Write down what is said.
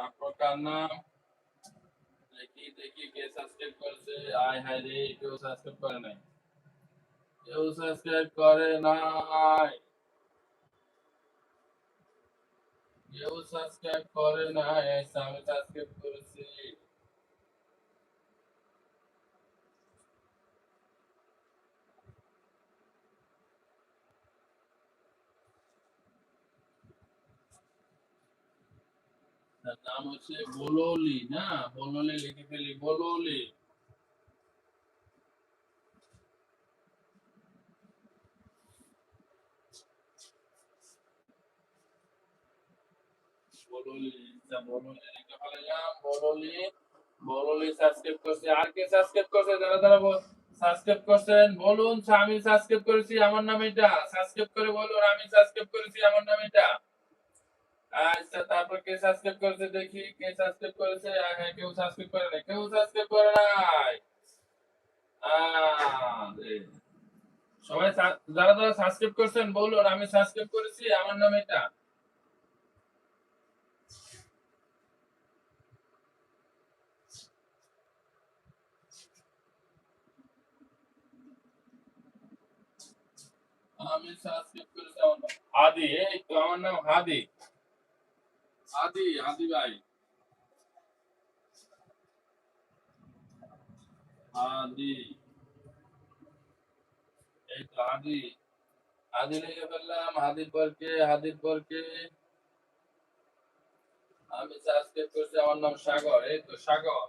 আপনার কার নাম? দেখি দেখি কে সাবস্ক্রাইব করেছে। আয় হায় রে, কেউ সাবস্ক্রাইব করে নাই। কেউ সাবস্ক্রাইব করে নাই। কেউ সাবস্ক্রাইব করে নাই। আমি সাবস্ক্রাইব করেছি। তার নাম হচ্ছে বললি না, বললি লিখে ফেলি বললি। বললি, বললি লিখে ফেলাম বললি। বললি সাবস্ক্রাইব করছে। আর কে সাবস্ক্রাইব করছে? যারা যারা সাবস্ক্রাইব করছেন বলুন। আমি সাবস্ক্রাইব করেছি, আমার নাম এটা। সাবস্ক্রাইব করে বলুন আমি সাবস্ক্রাইব করেছি, আমার নাম এটা। আচ্ছা, তারপর কে সাবস্ক্রাইব করেছে দেখি, কে সাবস্ক্রাইব করেছে? হ্যাঁ, কেউ সাবস্ক্রাইব করে নাই, কেউ সাবস্ক্রাইব করে নাই। আরে, সবাই যারা যারা সাবস্ক্রাইব করছেন বলুন আমি সাবস্ক্রাইব করেছি, আমার নাম এটা। আমি সাবস্ক্রাইব করেছি, আমার নাম হাদি। এই তো আমার নাম হাদি। হাদি, হাদি ভাই। হাদি, এই তো হাদি। হাদি লিখে ফেললাম। হাদির পর কে? হাদির পর কে? আমি সাবস্ক্রাইব করছি, আমার নাম সাগর। এই তো সাগর।